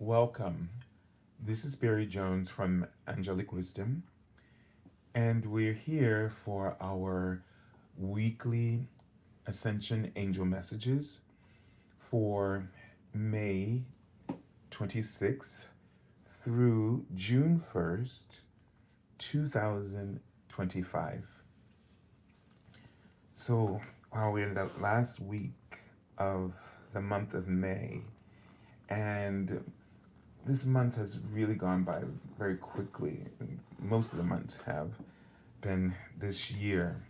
Welcome. This is Barry Jones from Angelic Wisdom, and we're here for our weekly Ascension Angel Messages for May 26th through June 1st, 2025. So, while we're in the last week of the month of May, and this month has really gone by very quickly. Most of the months have been this year.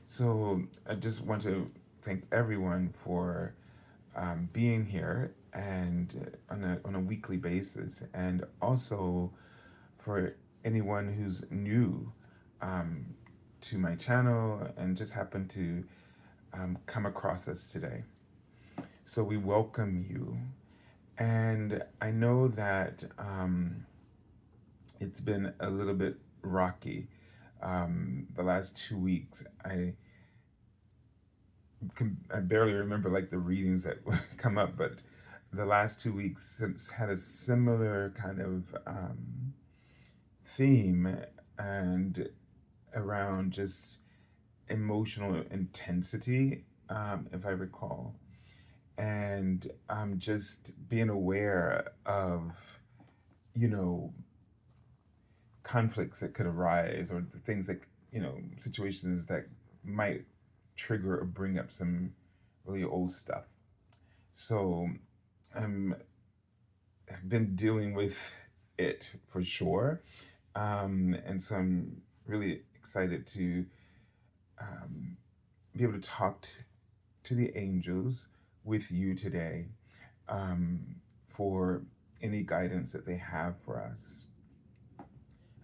So I just want to thank everyone for being here and on a weekly basis, and also for anyone who's new um, to my channel and just happened to come across us today. So we welcome you. And I know that it's been a little bit rocky. The last 2 weeks, I barely remember like the readings that come up, but the last 2 weeks had a similar kind of theme and around just emotional intensity, if I recall, and just being aware of, you know, conflicts that could arise, or the things that, situations that might trigger or bring up some really old stuff. So I'm I've been dealing with it for sure, and so I'm really excited to be able to talk to the angels with you today, for any guidance that they have for us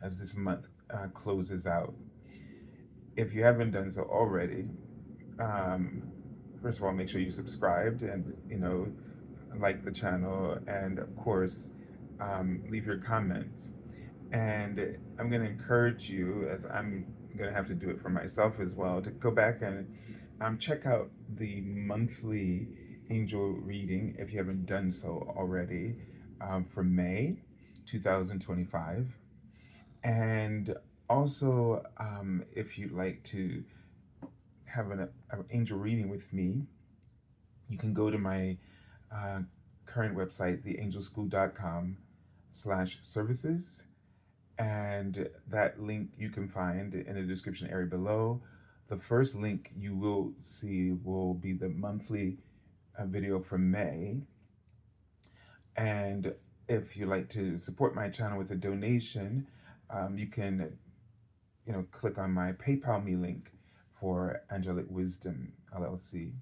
as this month closes out. If you haven't done so already, um, first of all, make sure you subscribed and like the channel, and of course, leave your comments. And I'm going to encourage you, as I'm going to have to do it for myself as well, to go back and check out the monthly angel reading if you haven't done so already, for May 2025. And also, if you'd like to have an angel reading with me, you can go to my current website, theangelschool.com/services. And that link you can find in the description area below. The first link you will see will be the monthly video for May. And if you like to support my channel with a donation, you can, click on my PayPal me link for Angelic Wisdom LLC.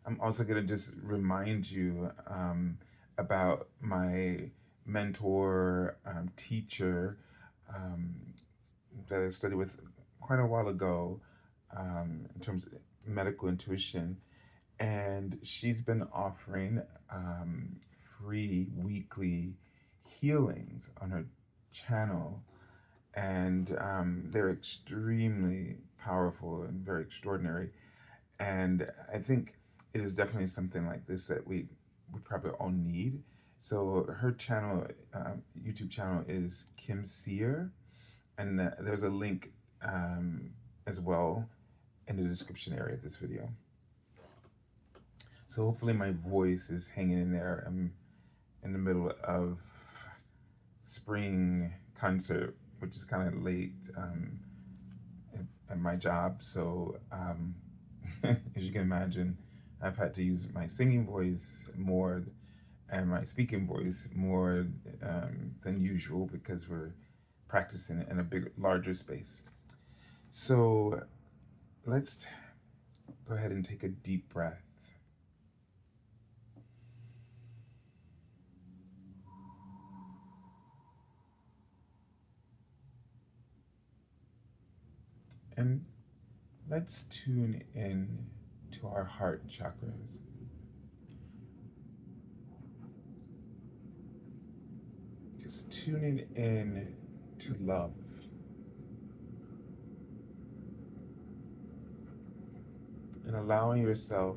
I'm also going to just remind you about my mentor, teacher, that I studied with quite a while ago, in terms of medical intuition. And she's been offering free weekly healings on her channel. And they're extremely powerful and very extraordinary. And I think it is definitely something like this that we probably all need. So her channel, YouTube channel, is Kim Sear, and there's a link as well in the description area of this video. So hopefully my voice is hanging in there. I'm in the middle of spring concert, which is kind of late at my job. So as you can imagine, I've had to use my singing voice more and my speaking voice more than usual, because we're practicing in a larger space. So let's go ahead and take a deep breath. And let's tune in to our heart chakras. Just tuning in to love. And allowing yourself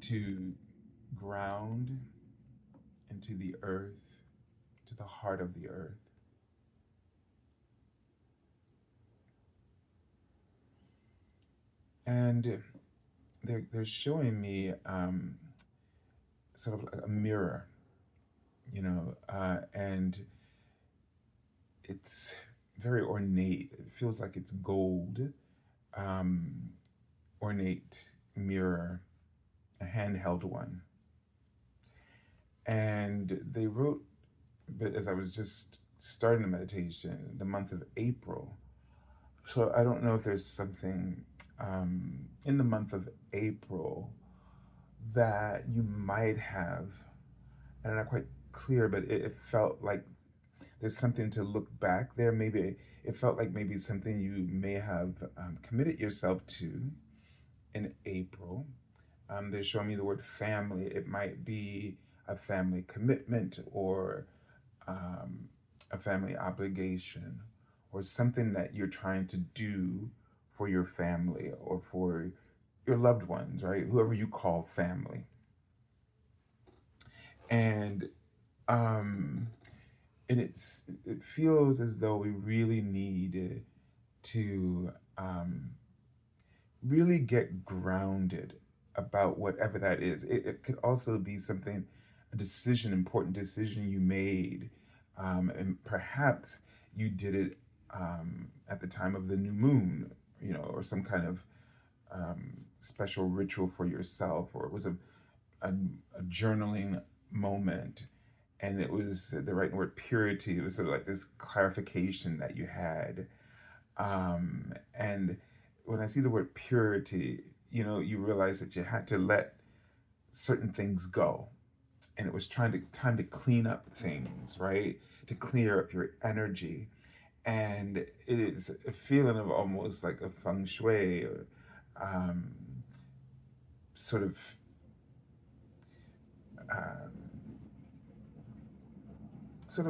to ground into the earth, to the heart of the earth. And they're showing me sort of like a mirror, and it's very ornate. It feels like it's gold, um, ornate mirror, a handheld one. And they wrote, but as I was just starting the meditation, the month of April. So I don't know if there's something in the month of April that you might have, and I'm not quite clear, but it felt like there's something to look back there. Maybe it felt like maybe something you may have committed yourself to in April. They're showing me the word family. It might be a family commitment or um, a family obligation or something that you're trying to do for your family or for your loved ones, right? Whoever you call family. And um, it feels as though we really need to really get grounded about whatever that is. It could also be something, a decision, important decision you made, and perhaps you did it at the time of the new moon, or some kind of special ritual for yourself, or it was a, a journaling moment, and it was the right word, purity. It was sort of like this clarification that you had, and when I see the word purity, you realize that you had to let certain things go, and it was time to clean up things, right? To clear up your energy, and it is a feeling of almost like a feng shui, or um, sort of um,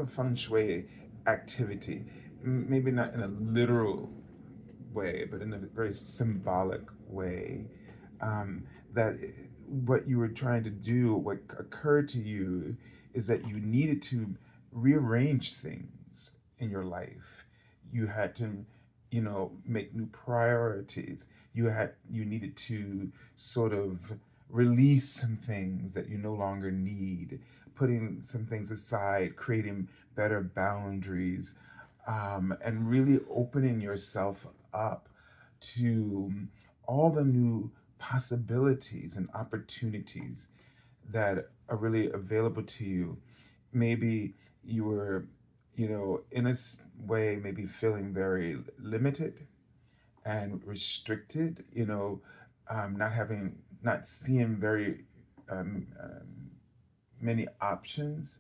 feng shui activity. Maybe not in a literal way, but in a very symbolic way. That what you were trying to do, what occurred to you, is that you needed to rearrange things in your life. You had to, make new priorities. You needed to sort of release some things that you no longer need, putting some things aside, creating better boundaries, and really opening yourself up to all the new possibilities and opportunities that are really available to you. Maybe you were, in a way, maybe feeling very limited and restricted, not seeing very many options.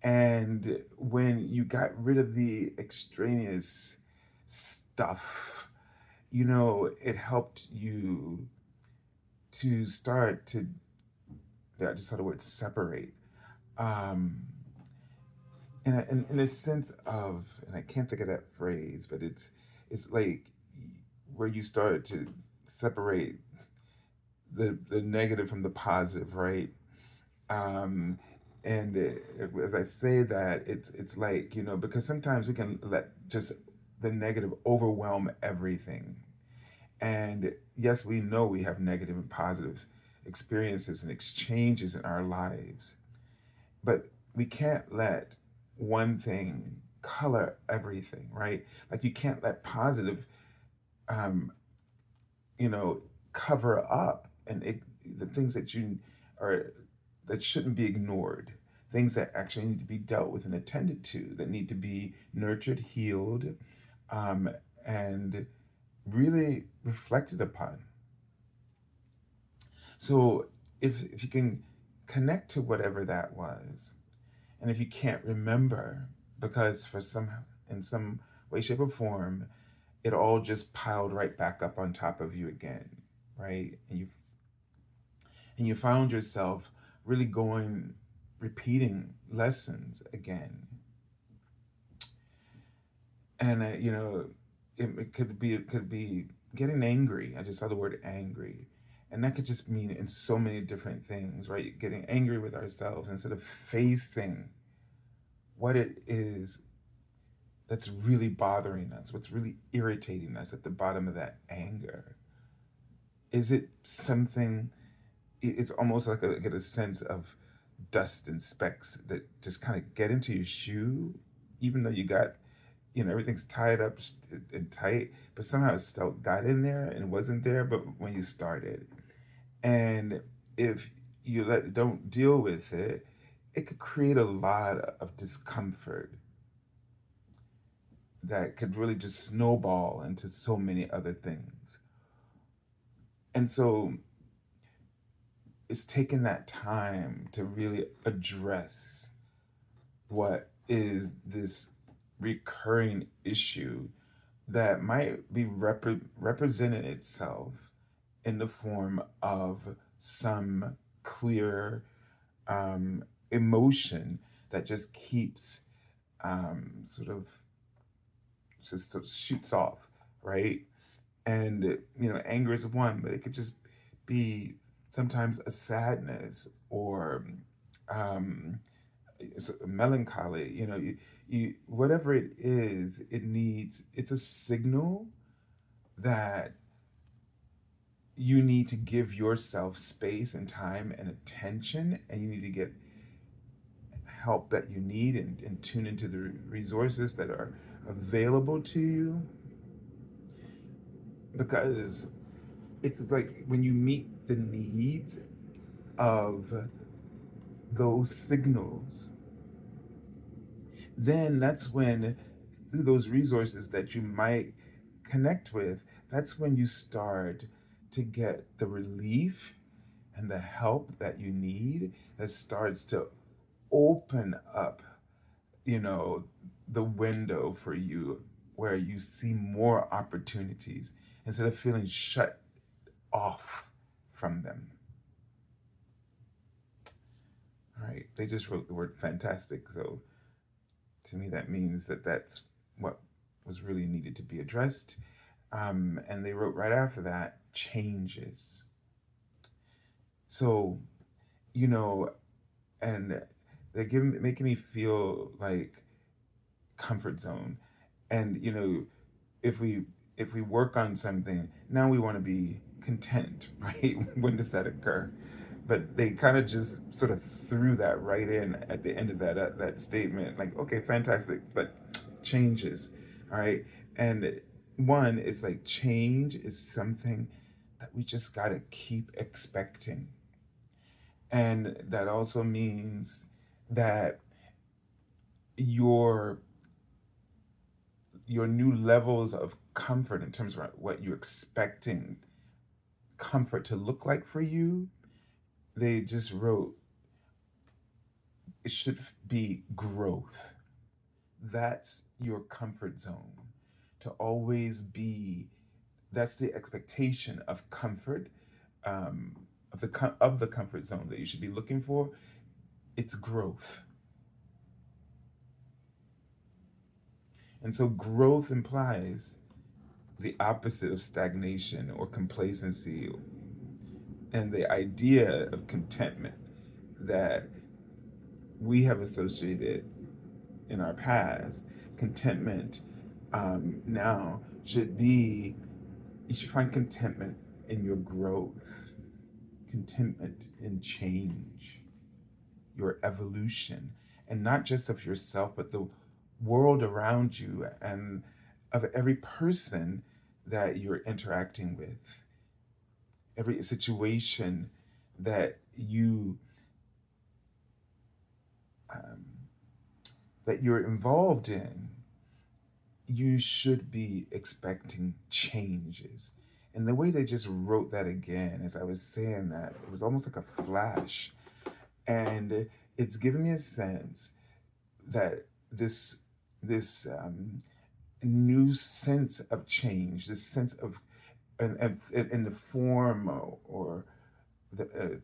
And when you got rid of the extraneous stuff, it helped you to start to, I just saw the word separate. Um, in a sense of, and I can't think of that phrase, but it's like where you started to separate the negative from the positive, right? Um, and as I say that, it's like, because sometimes we can let just the negative overwhelm everything. And yes, we know we have negative and positive experiences and exchanges in our lives, but we can't let one thing color everything, right? Like you can't let positive, um, you know, cover up the things that you are that shouldn't be ignored, things that actually need to be dealt with and attended to, that need to be nurtured, healed, um, and really reflected upon. So if you can connect to whatever that was, and if you can't remember, because in some way, shape, or form, it all just piled right back up on top of you again, right? And you found yourself really repeating lessons again, and it could be getting angry. I just saw the word angry, And that could just mean in so many different things, right? Getting angry with ourselves instead of facing what it is that's really bothering us, what's really irritating us at the bottom of that anger. Is it something, it's almost like get a sense of dust and specks that just kind of get into your shoe, even though you got, everything's tied up and tight, but somehow it still got in there and it wasn't there, but when you started. And if you don't deal with it, it could create a lot of discomfort that could really just snowball into so many other things. And so it's taking that time to really address what is this recurring issue that might be representing itself in the form of some clear emotion that just keeps sort of just sort of shoots off, right? And anger is one, but it could just be sometimes a sadness or it's a melancholy. You whatever it is, it's a signal that you need to give yourself space and time and attention, and you need to get help that you need and tune into the resources that are available to you, because it's like when you meet the needs of those signals, then that's when, through those resources that you might connect with, that's when you start to get the relief and the help that you need, that starts to open up, the window for you, where you see more opportunities instead of feeling shut off from them. All right, they just wrote the word fantastic. So to me, that means that that's what was really needed to be addressed. And they wrote right after that, changes. So, you know, and they're making me feel like comfort zone. And if we if we work on something, now we want to be content, right? When does that occur? But they kind of just sort of threw that right in at the end of that statement, like, okay, fantastic, but changes, all right. And one is like, change is something that we just got to keep expecting, and that also means that your your new levels of comfort in terms of what you're expecting comfort to look like for you, they just wrote it should be growth. That's your comfort zone. To always be, that's the expectation of comfort, of the comfort zone that you should be looking for. It's growth. And so growth implies the opposite of stagnation or complacency, and the idea of contentment that we have associated in our past. Contentment now should be, you should find contentment in your growth, contentment in change, your evolution, and not just of yourself, but the world around you and of every person that you're interacting with, every situation that um, you're involved in. You should be expecting changes. And the way they just wrote that again, as I was saying that, it was almost like a flash. And it's giving me a sense that this new sense of change, this sense of, in the form or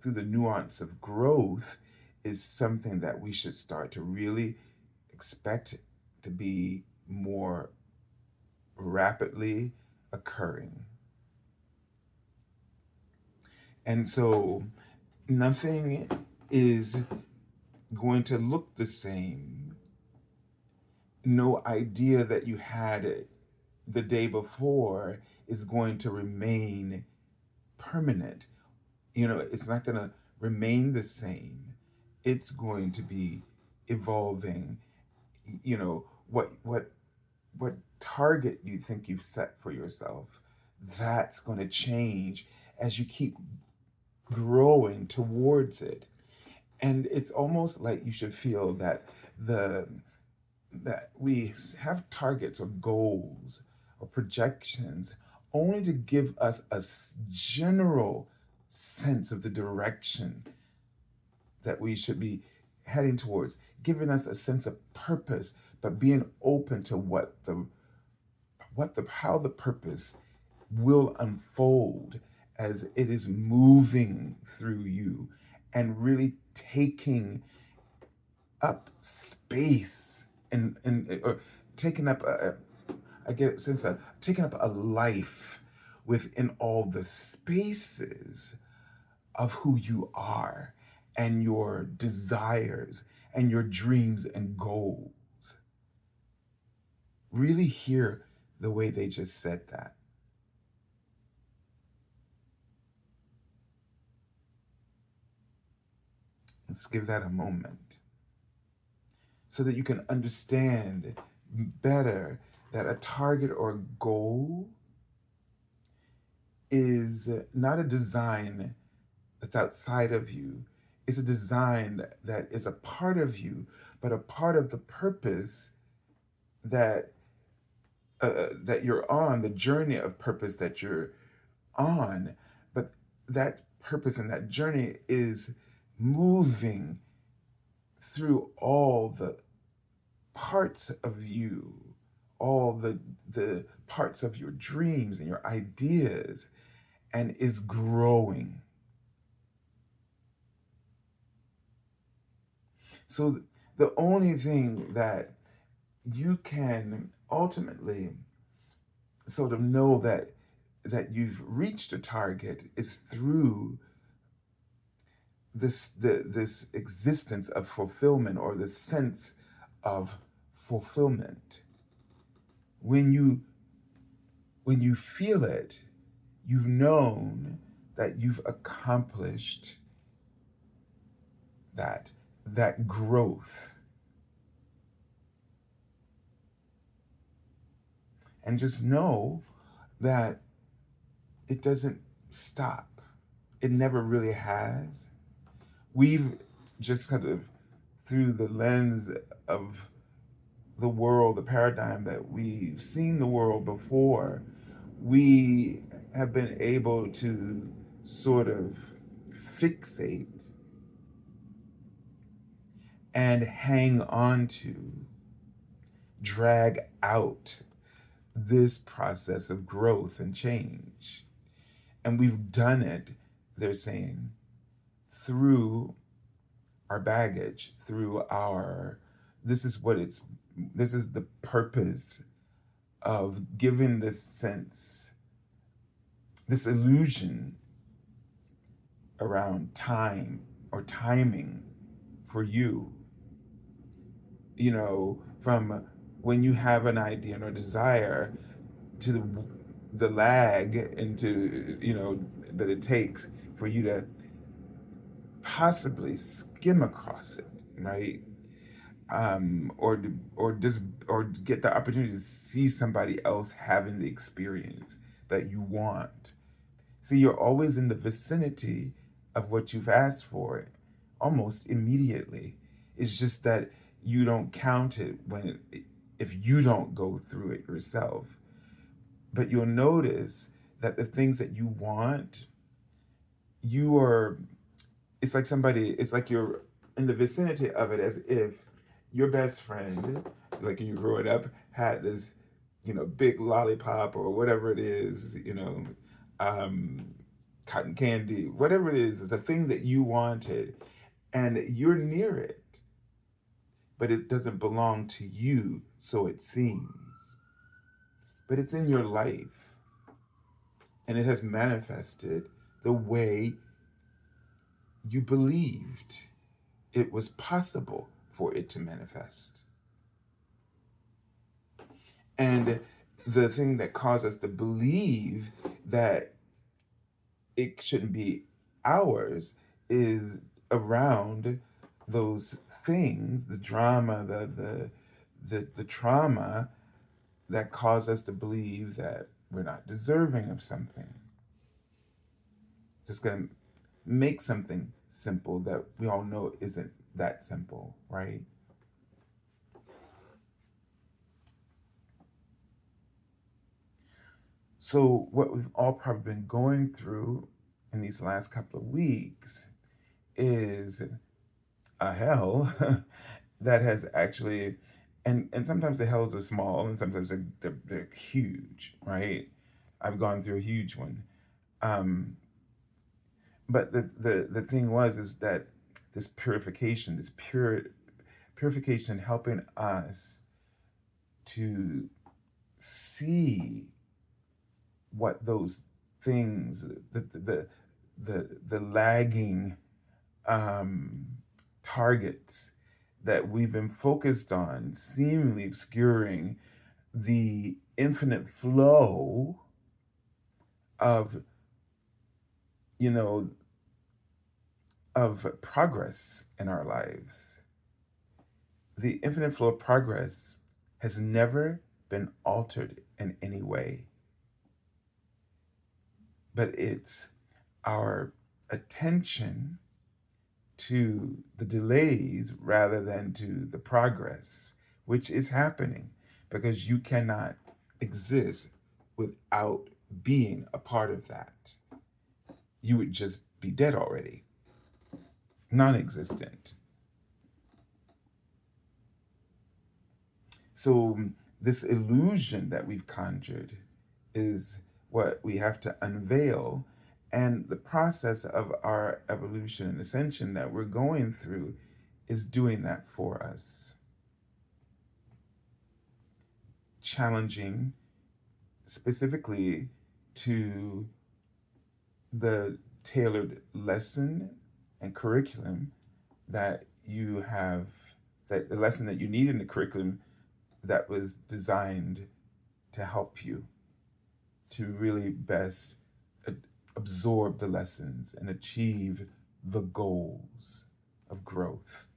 through the nuance of growth, is something that we should start to really expect to be more rapidly occurring. And so nothing is going to look the same. No idea that you had the day before is going to remain permanent. It's not going to remain the same. It's going to be evolving. What target you think you've set for yourself, that's going to change as you keep growing towards it. And it's almost like you should feel the that we have targets or goals or projections only to give us a general sense of the direction that we should be heading towards, giving us a sense of purpose, but being open to how the purpose will unfold as it is moving through you and really taking up space or taking up I get a sense of taking up a life within all the spaces of who you are and your desires and your dreams and goals. Really hear the way they just said that. Let's give that a moment so that you can understand better that a target or a goal is not a design that's outside of you. It's a design that is a part of you, but a part of the purpose that that you're on, the journey of purpose that you're on. But that purpose and that journey is moving through all the parts of you, all the parts of your dreams and your ideas, and is growing. So the only thing that you can ultimately sort of know that you've reached a target is through this existence of fulfillment, or the sense of fulfillment. When you feel it, you've known that you've accomplished that growth. And just know that it doesn't stop. It never really has. We've just kind of, through the lens of the world, the paradigm that we've seen the world before, we have been able to sort of fixate and hang on to, drag out this process of growth and change. And we've done it, they're saying, through our baggage, through this is the purpose of giving this sense, this illusion around time or timing for you. From when you have an idea or desire to the lag into, that it takes for you to possibly skim across it, right? Or get the opportunity to see somebody else having the experience that you want. See, you're always in the vicinity of what you've asked for, almost immediately. It's just that you don't count it if you don't go through it yourself. But you'll notice that the things that you want, it's like you're in the vicinity of it, as if your best friend, like when you're growing up, had this, big lollipop or whatever it is, cotton candy, whatever it is the thing that you wanted, and you're near it, but it doesn't belong to you, so it seems. But it's in your life, and it has manifested the way you believed it was possible for it to manifest. And the thing that caused us to believe that it shouldn't be ours is around those things, the drama, the trauma that cause us to believe that we're not deserving of something. Just gonna make something simple that we all know isn't that simple, right? So what we've all probably been going through in these last couple of weeks is a hell that has actually, and sometimes the hells are small and sometimes they're huge, right? I've gone through a huge one. Um, but the thing was is that this purification, this purification helping us to see what those things, the lagging um, targets that we've been focused on, seemingly obscuring the infinite flow of, you know, of progress in our lives. The infinite flow of progress has never been altered in any way, but it's our attention to the delays rather than to the progress, which is happening because you cannot exist without being a part of that. You would just be dead already, non existent. So, this illusion that we've conjured is what we have to unveil. And the process of our evolution and ascension that we're going through is doing that for us. Challenging specifically to the tailored lesson and curriculum that you have, that the lesson that you need in the curriculum that was designed to help you to really best absorb the lessons and achieve the goals of growth.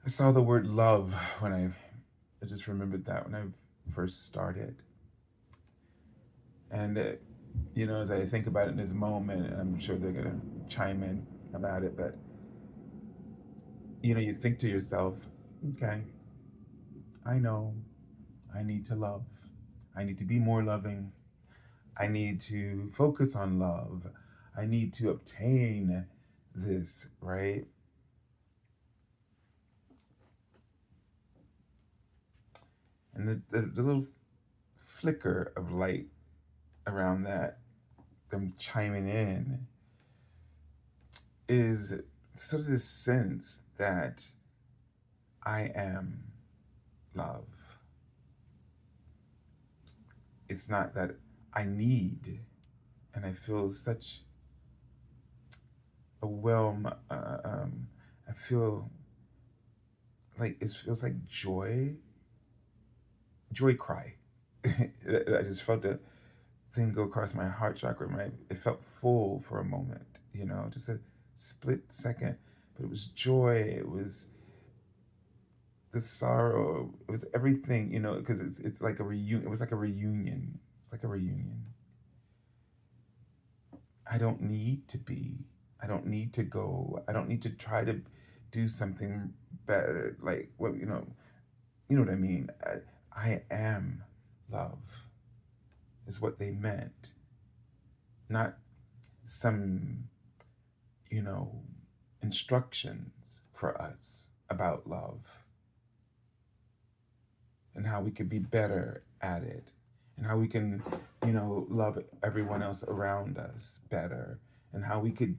I saw the word love when I just remembered that when I first started. And, as I think about it in this moment, I'm sure they're going to chime in about it, but, you think to yourself, okay, I know I need to love. I need to be more loving. I need to focus on love. I need to obtain this, right? And the little flicker of light around that, them chiming in, is sort of this sense that I am love. It's not that I need, and I feel such a I feel like it feels like joy cry. I just felt the thing go across my heart chakra. It felt full for a moment, just a split second. But it was joy. It was the sorrow. It was everything, because it's like a reunion. It was like a reunion. It's like a reunion. I don't need to be. I don't need to go. I don't need to try to do something better. Like what you know what I mean. I am love. Is what they meant. Not some, you know, instructions for us about love and how we could be better at it and how we can, love everyone else around us better and how we could,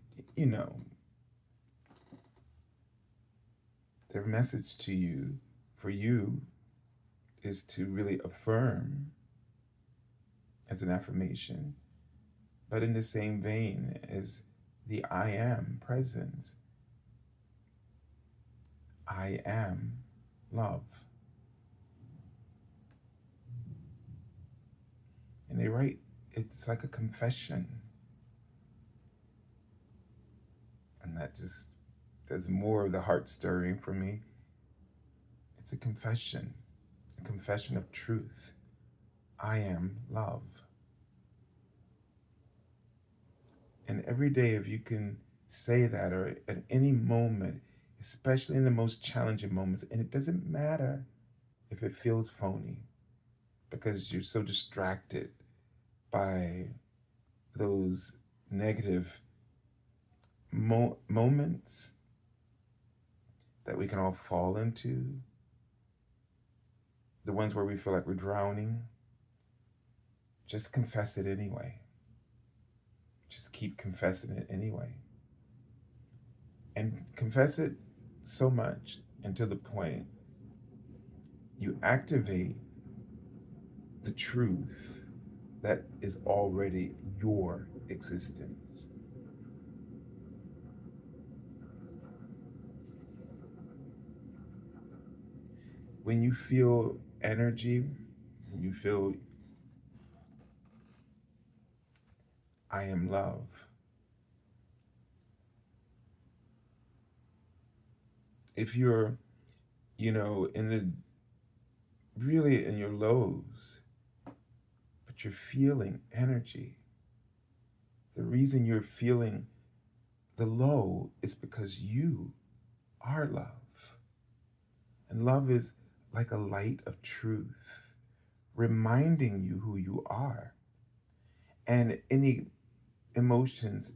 their message to you, for you, is to really affirm as an affirmation, but in the same vein as the I am presence. I am love. And they write, it's like a confession. And that just does more of the heart stirring for me. It's a confession of truth. I am love. And every day, if you can say that, or at any moment, especially in the most challenging moments, and it doesn't matter if it feels phony, because you're so distracted by those negative moments that we can all fall into, the ones where we feel like we're drowning. Just confess it anyway. Just keep confessing it anyway. And confess it so much until the point you activate the truth that is already your existence. When you feel energy, when you feel I am love, if you're, in the really in your lows, but you're feeling energy, the reason you're feeling the low is because you are love. And love is like a light of truth, reminding you who you are. And any emotions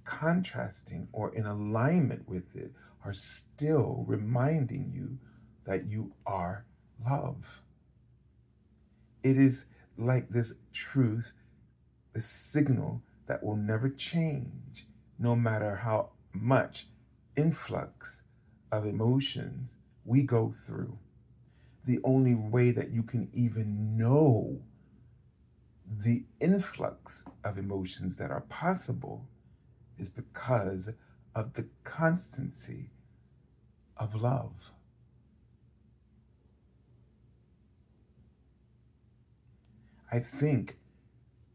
contrasting or in alignment with it are still reminding you that you are love. It is like this truth, the signal that will never change, no matter how much influx of emotions we go through. The only way that you can even know the influx of emotions that are possible is because of the constancy of love. I think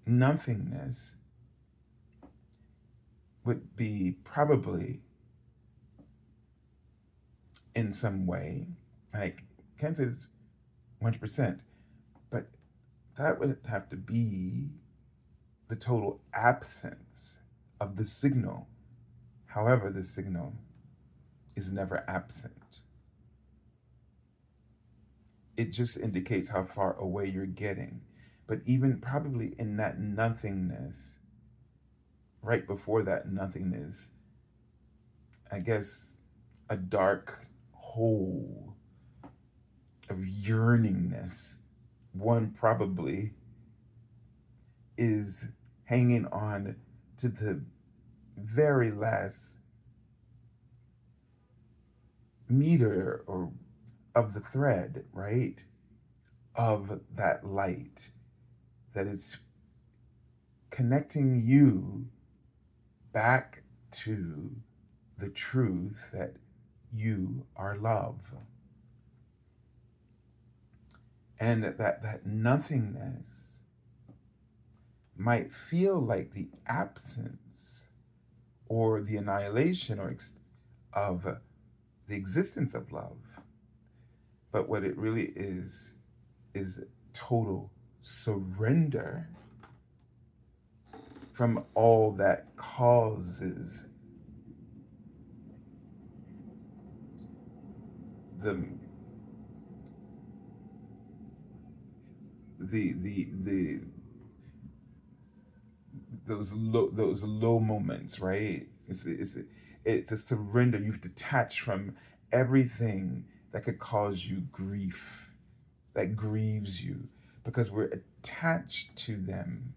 nothingness would be probably in some way, I can't say it's 100%, but that would have to be the total absence of the signal. However, the signal is never absent. It just indicates how far away you're getting. But even probably in that nothingness, right before that nothingness, I guess a dark hole of yearningness, one probably is hanging on to the very last meter or of the thread, right? Of that light that is connecting you back to the truth that you are love. And that nothingness might feel like the absence or the annihilation of the existence of love. But what it really is total surrender from all that causes the those low moments, right? It's a surrender. You've detached from everything that could cause you grief, that grieves you, because we're attached to them,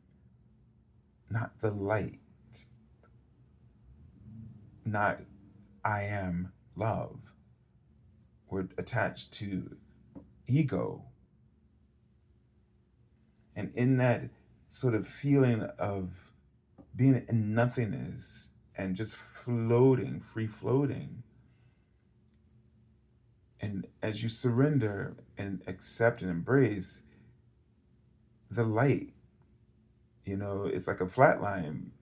not the light, not I am love. We're attached to ego, And in that sort of feeling of being in nothingness and just floating, free floating, and as you surrender and accept and embrace the light, it's like a flat line,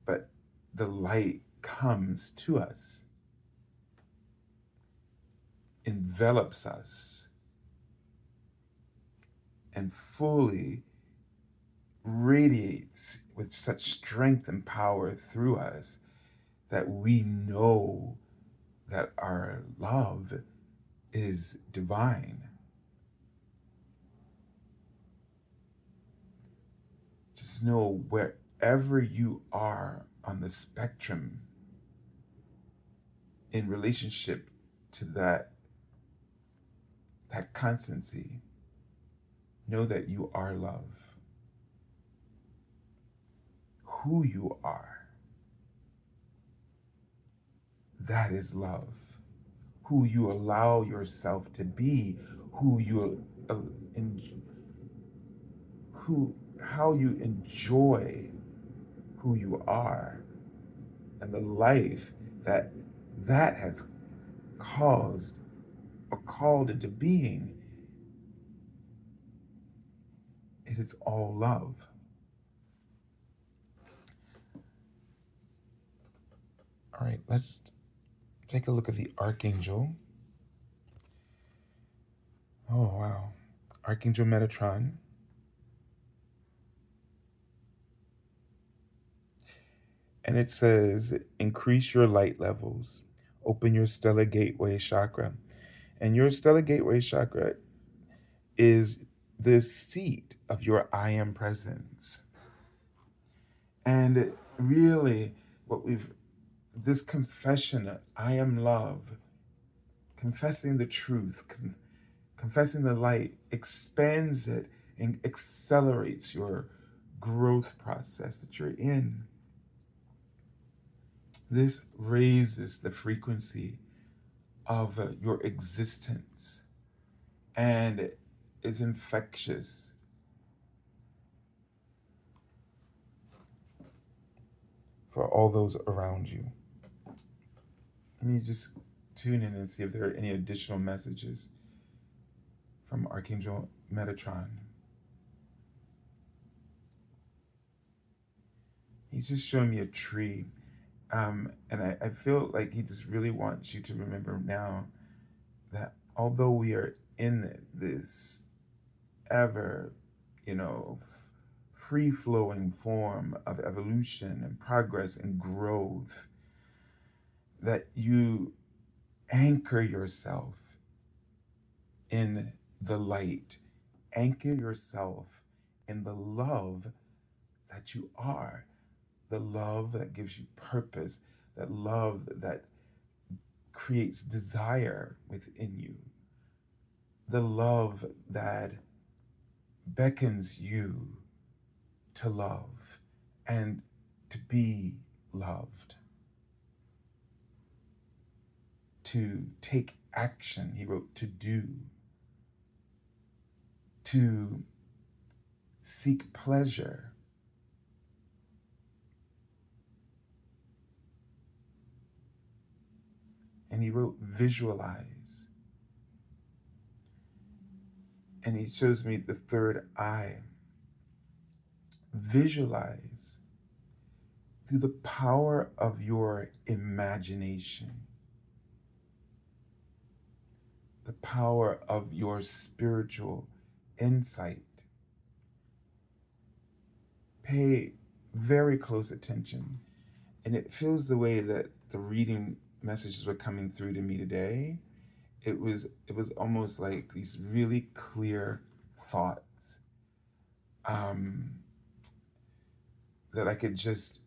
but the light comes to us, envelops us, and fully radiates with such strength and power through us that we know that our love is divine. Just know wherever you are on the spectrum in relationship to that constancy, know that you are love. Who you are, that is love. Who you allow yourself to be, how you enjoy who you are, and the life that has caused or called into being. It is all love. All right, let's take a look at the Archangel. Oh, wow. Archangel Metatron. And it says, increase your light levels, open your stellar gateway chakra. And your stellar gateway chakra is the seat of your I am presence. And really, this confession, I am love, confessing the truth, confessing the light, expands it and accelerates your growth process that you're in. This raises the frequency of your existence and is infectious. For all those around you. Let me just tune in and see if there are any additional messages from Archangel Metatron. He's just showing me a tree. And I feel like he just really wants you to remember now that although we are in this ever, free-flowing form of evolution and progress and growth, that you anchor yourself in the light, anchor yourself in the love that you are, the love that gives you purpose, that love that creates desire within you, the love that beckons you to love and to be loved, to take action. He wrote to do, to seek pleasure, and he wrote visualize. And he shows me the third eye. Visualize through the power of your imagination, the power of your spiritual insight. Pay very close attention. And it feels the way that the reading messages were coming through to me today. It was almost like these really clear thoughts that I could just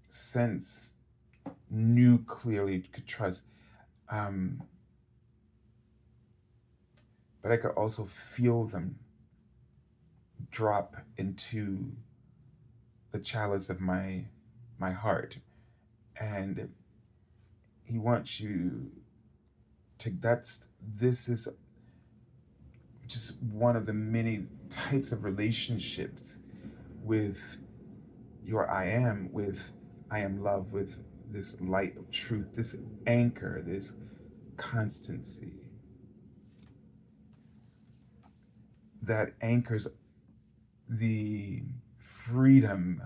sense, knew clearly, could trust. But I could also feel them drop into the chalice of my heart. And he wants you to, this is just one of the many types of relationships with your with I am love, with this light of truth, this anchor, this constancy that anchors the freedom,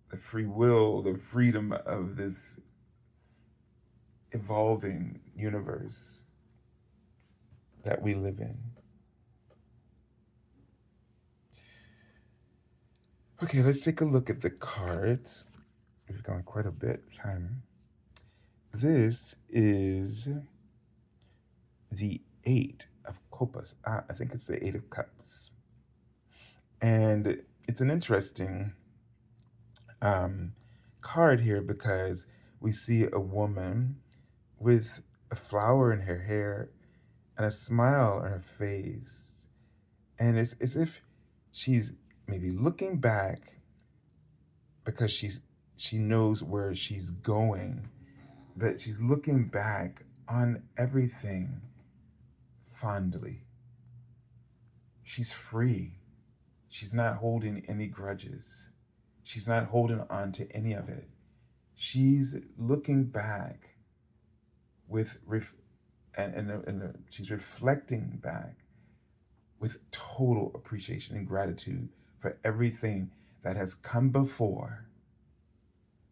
the free will, the freedom of this evolving universe that we live in. Okay, let's take a look at the cards. We've gone quite a bit of time. This is the Eight of Copas. I think it's the Eight of Cups. And it's an interesting card here because we see a woman with a flower in her hair and a smile on her face. And it's as if she's maybe looking back because she knows where she's going, but she's looking back on everything fondly. She's free. She's not holding any grudges. She's not holding on to any of it. She's looking back with she's reflecting back with total appreciation and gratitude for everything that has come before.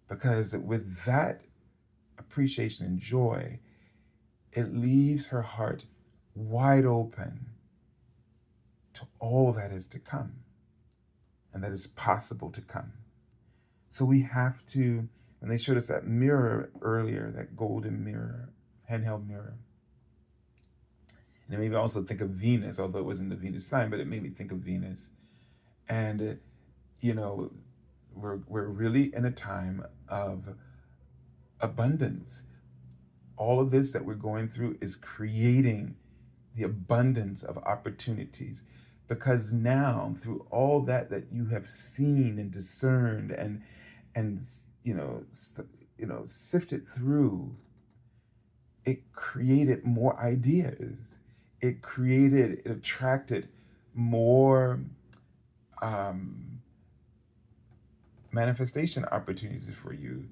Because with that appreciation and joy, it leaves her heart wide open to all that is to come and that is possible to come. So we have to, when they showed us that mirror earlier, that golden mirror, handheld mirror, and it made me also think of Venus, although it wasn't the Venus sign, but it made me think of Venus. And, you know, we're really in a time of abundance. All of this that we're going through is creating the abundance of opportunities, because now through all that you have seen and discerned and sifted through, it created more ideas. It attracted more manifestation opportunities for you,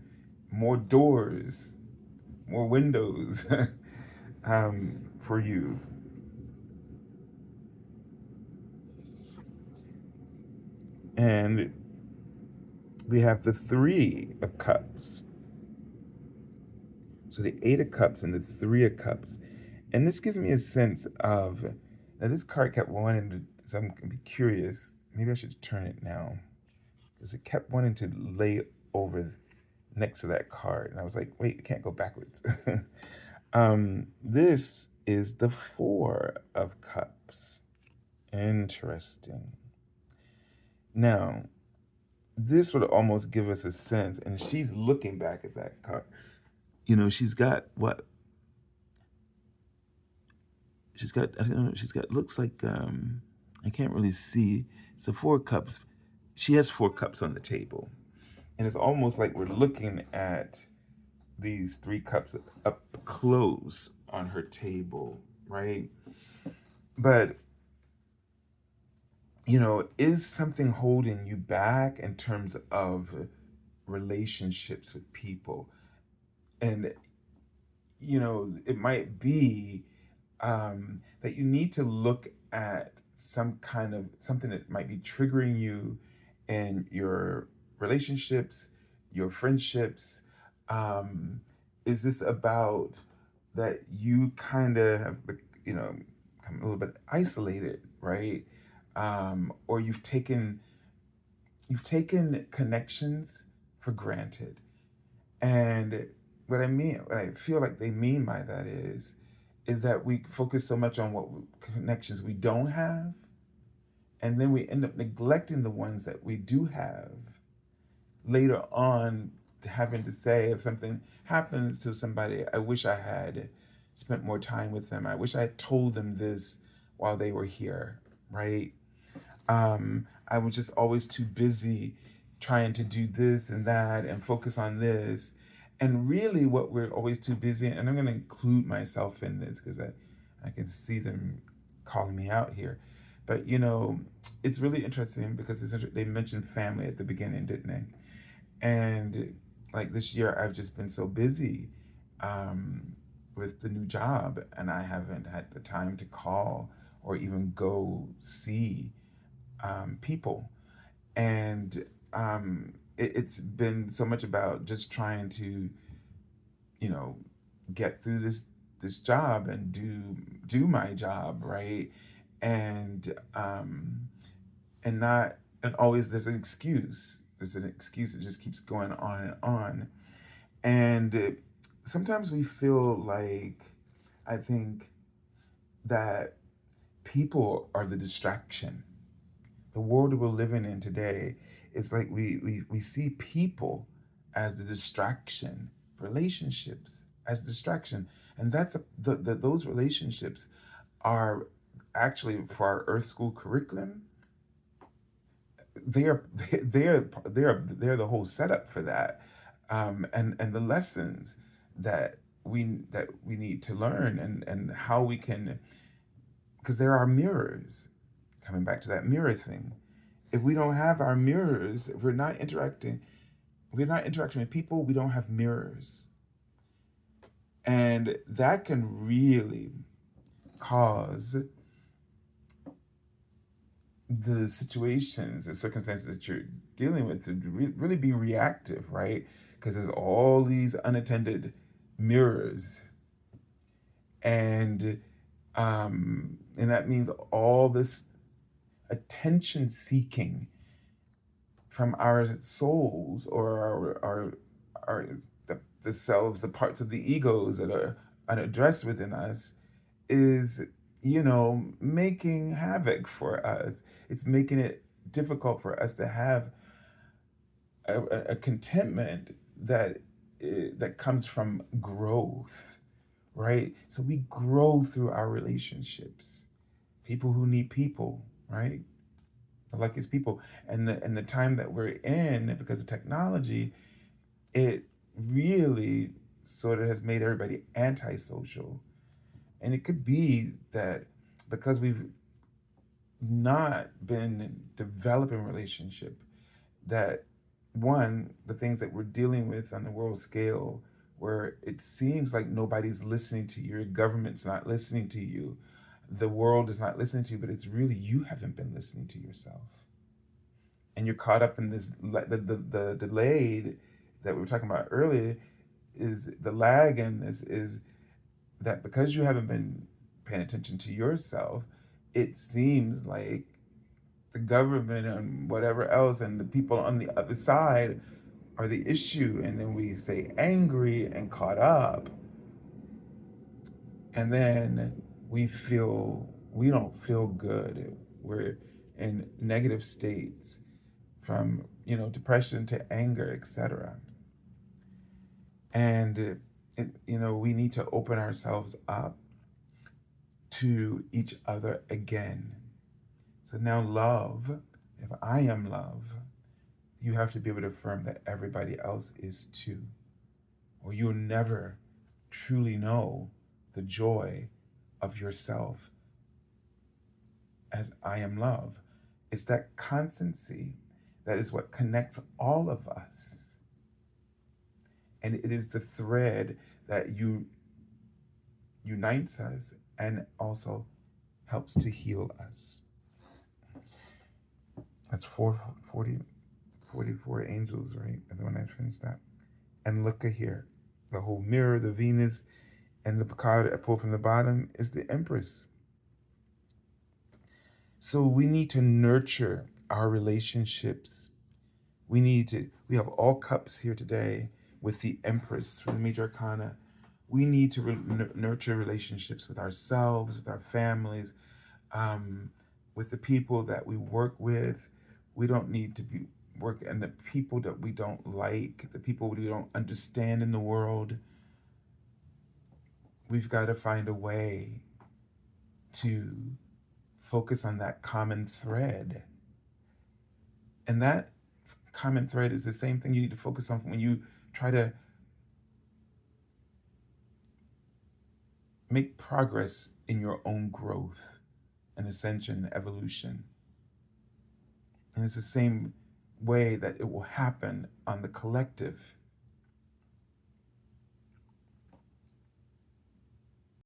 more doors, more windows for you. And we have the Three of Cups. So the Eight of Cups and the Three of Cups. And this gives me a sense of, now this card kept wanting to, so I'm going to be curious. Maybe I should turn it now. Because it kept wanting to lay over next to that card. And I was like, wait, it can't go backwards. This is the Four of Cups. Interesting. Now, this would almost give us a sense, and she's looking back at that card. You know, she's got what? She's got, I don't know, she's got, looks like, I can't really see. It's the Four Cups. She has four cups on the table. And it's almost like we're looking at these three cups up close on her table, right? But, you know, is something holding you back in terms of relationships with people? And, you know, it might be that you need to look at something that might be triggering you in your relationships, your friendships. Is this about that you kind of have, you know, become a little bit isolated, right? Or you've taken connections for granted. And what I feel like they mean by that is that we focus so much on connections we don't have, and then we end up neglecting the ones that we do have. Later on, having to say, if something happens to somebody, I wish I had spent more time with them. I wish I had told them this while they were here, right? I was just always too busy trying to do this and that and focus on this. And really what we're always too busy, and I'm going to include myself in this because I can see them calling me out here. But it's really interesting because they mentioned family at the beginning, didn't they? And like this year, I've just been so busy um, with the new job, and I haven't had the time to call or even go see people. And it's been so much about just trying to, you know, get through this job and do my job, right? And and not and always there's an excuse. There's an excuse that just keeps going on and on. And sometimes we feel like, I think, that people are the distraction. The world we're living in today, it's like we see people as the distraction, relationships as distraction. And those relationships are actually, for our Earth School curriculum, they are they're the whole setup for that, and the lessons that we need to learn, and how we can, because there are mirrors. Coming back to that mirror thing, if we don't have our mirrors, if we're not interacting with people, we don't have mirrors, and that can really cause the situations, the circumstances that you're dealing with to really be reactive, right? Because there's all these unattended mirrors, and and that means all this attention seeking from our souls, or our the selves, the parts of the egos that are unaddressed within us, is making havoc for us. It's making it difficult for us to have a contentment that comes from growth, right? So we grow through our relationships. People who need people, right? Like it's people, and the time that we're in, because of technology, it really sort of has made everybody antisocial. And it could be that because we've not been developing relationship, that one, the things that we're dealing with on the world scale, where it seems like nobody's listening to you, your government's not listening to you, the world is not listening to you, but it's really you haven't been listening to yourself. And you're caught up in this, the delayed that we were talking about earlier, is the lag in this, is that because you haven't been paying attention to yourself, it seems like the government and whatever else and the people on the other side are the issue. And then we stay angry and caught up. And then we don't feel good. We're in negative states, from depression to anger, etc. And we need to open ourselves up to each other again. So now love, if I am love, you have to be able to affirm that everybody else is too, or you'll never truly know the joy of yourself as I am love. It's that constancy that is what connects all of us. And it is the thread that unites us and also helps to heal us. That's 44 angels, right? And then when I finish that. And look at here. The whole mirror, the Venus, and the card I pulled from the bottom is the Empress. So we need to nurture our relationships. We have all cups here today with the Empress from the Major Arcana. We need to nurture relationships with ourselves, with our families, with the people that we work with. We don't need to be working, and the people that we don't like, the people we don't understand in the world. We've got to find a way to focus on that common thread. And that common thread is the same thing you need to focus on when you try to make progress in your own growth. and ascension and evolution. And it's the same way that it will happen on the collective